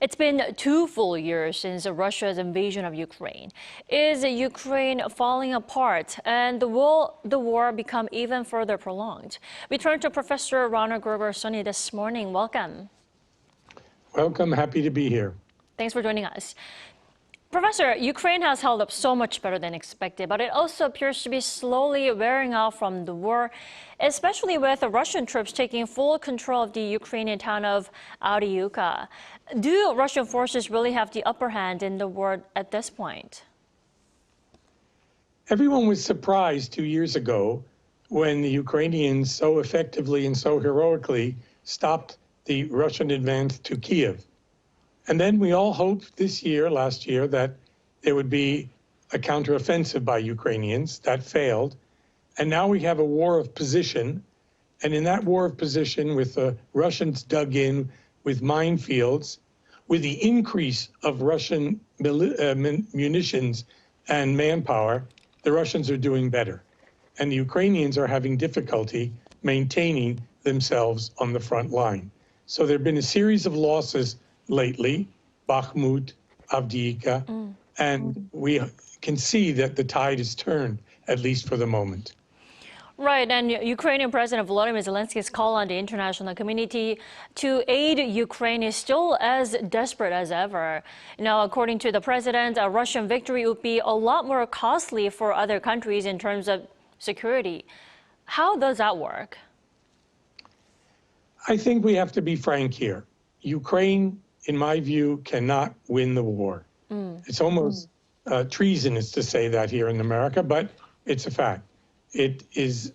It's been 2 full years since Russia's invasion of Ukraine. Is Ukraine falling apart, and will the war become even further prolonged? We turn to Professor Ronald Grigor Suny this morning. Welcome. Welcome. Happy to be here. Thanks for joining us. Professor, Ukraine has held up so much better than expected, but it also appears to be slowly wearing off from the war, especially with the Russian troops taking full control of the Ukrainian town of Arirang. Do Russian forces really have the upper hand in the war at this point? Everyone was surprised 2 years ago when the Ukrainians so effectively and so heroically stopped the Russian advance to Kiev. And then we all hoped last year, that there would be a counteroffensive by Ukrainians. That failed. And now we have a war of position. And in that war of position, with the Russians dug in with minefields, with the increase of Russian munitions and manpower, the Russians are doing better. And the Ukrainians are having difficulty maintaining themselves on the front line. So there have been a series of losses lately, Bakhmut, Avdiivka, and we can see that the tide has turned, at least for the moment. Right, and Ukrainian President Volodymyr Zelensky's call on the international community to aid Ukraine is still as desperate as ever. Now, according to the president, a Russian victory would be a lot more costly for other countries in terms of security. How does that work? I think we have to be frank here. Ukraine, in my view, cannot win the war. It's almost treasonous to say that here in America, but it's a fact. It is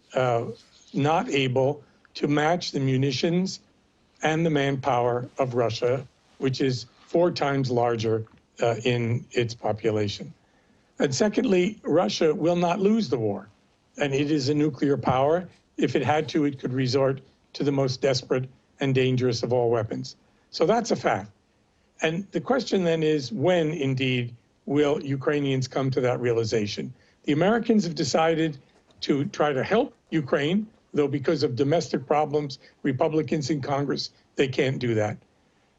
not able to match the munitions and the manpower of Russia, which is 4 times larger in its population. And secondly, Russia will not lose the war. And it is a nuclear power. If it had to, it could resort to the most desperate and dangerous of all weapons. So that's a fact. And the question then is, when indeed will Ukrainians come to that realization? The Americans have decided to try to help Ukraine, though because of domestic problems, Republicans in Congress, they can't do that.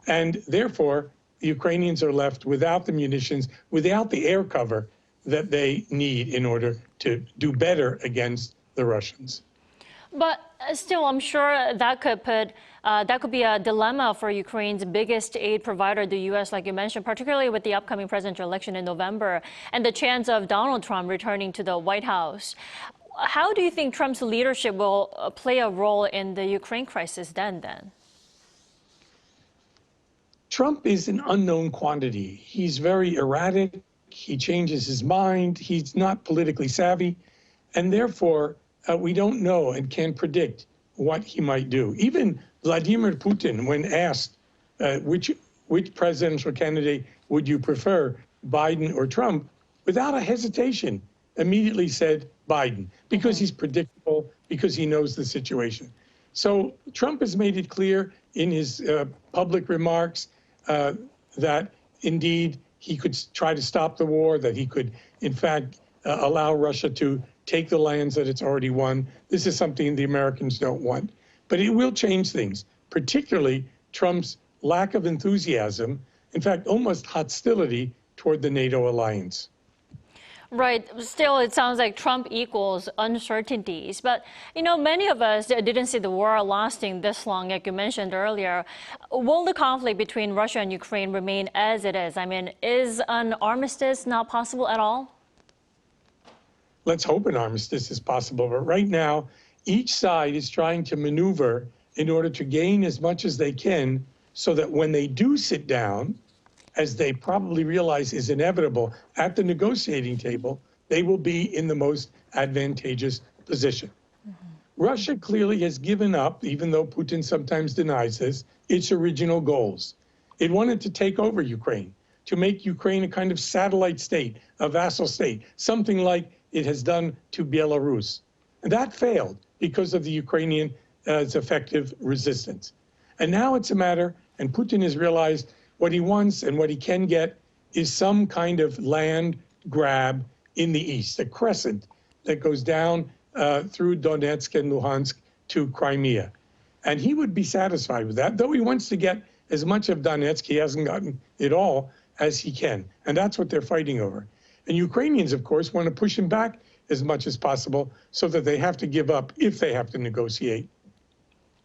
And therefore, the Ukrainians are left without the munitions, without the air cover that they need in order to do better against the Russians. But still, I'm sure that could be a dilemma for Ukraine's biggest aid provider, the U.S., like you mentioned, particularly with the upcoming presidential election in November and the chance of Donald Trump returning to the White House. How do you think Trump's leadership will play a role in the Ukraine crisis then? Trump is an unknown quantity. He's very erratic. He changes his mind. He's not politically savvy. And therefore, we don't know and can't predict what he might do. Even Vladimir Putin, when asked which presidential candidate would you prefer, Biden or Trump, without a hesitation, immediately said Biden, because he's predictable, because he knows the situation. So Trump has made it clear in his public remarks that indeed he could try to stop the war, that he could, in fact, allow Russia to take the lands that it's already won. This is something the Americans don't want. But it will change things, particularly Trump's lack of enthusiasm, in fact, almost hostility toward the NATO alliance. Right. Still, it sounds like Trump equals uncertainties. But, many of us didn't see the war lasting this long, like you mentioned earlier. Will the conflict between Russia and Ukraine remain as it is? I mean, is an armistice not possible at all? Let's hope an armistice is possible. But right now, each side is trying to maneuver in order to gain as much as they can so that when they do sit down, as they probably realize is inevitable, at the negotiating table, they will be in the most advantageous position. Russia clearly has given up, even though Putin sometimes denies this, its original goals. It wanted to take over Ukraine, to make Ukraine a kind of satellite state, a vassal state, something like it has done to Belarus. And that failed because of the Ukrainians' effective resistance. And now it's a matter, and Putin has realized what he wants and what he can get is some kind of land grab in the east, a crescent that goes down through Donetsk and Luhansk to Crimea. And he would be satisfied with that, though he wants to get as much of Donetsk, he hasn't gotten it all, as he can. And that's what they're fighting over. And Ukrainians, of course, want to push him back as much as possible so that they have to give up, if they have to negotiate,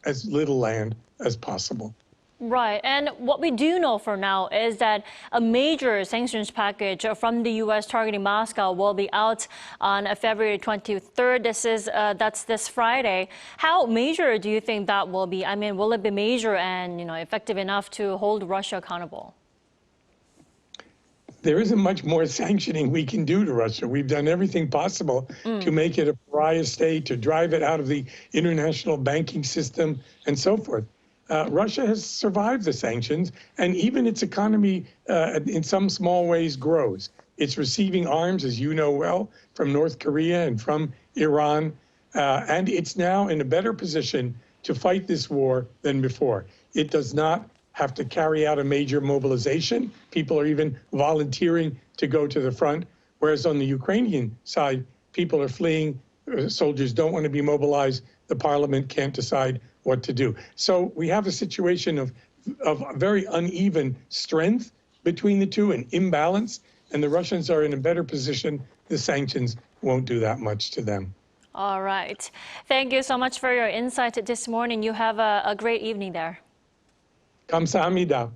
as little land as possible. Right. And what we do know for now is that a major sanctions package from the U.S. targeting Moscow will be out on February 23rd. That's this Friday. How major do you think that will be? I mean, will it be major and, effective enough to hold Russia accountable? There isn't much more sanctioning we can do to Russia. We've done everything possible to make it a pariah state, to drive it out of the international banking system, and so forth. Russia has survived the sanctions, and even its economy, in some small ways, grows. It's receiving arms, as you know well, from North Korea and from Iran, and it's now in a better position to fight this war than before. It does not have to carry out a major mobilization. People are even volunteering to go to the front, whereas on the Ukrainian side, people are fleeing. Soldiers don't want to be mobilized. The parliament can't decide what to do. So we have a situation of very uneven strength between the two, an imbalance, and the Russians are in a better position. The sanctions won't do that much to them. All right. Thank you so much for your insight this morning. You have a great evening there. 감사합니다.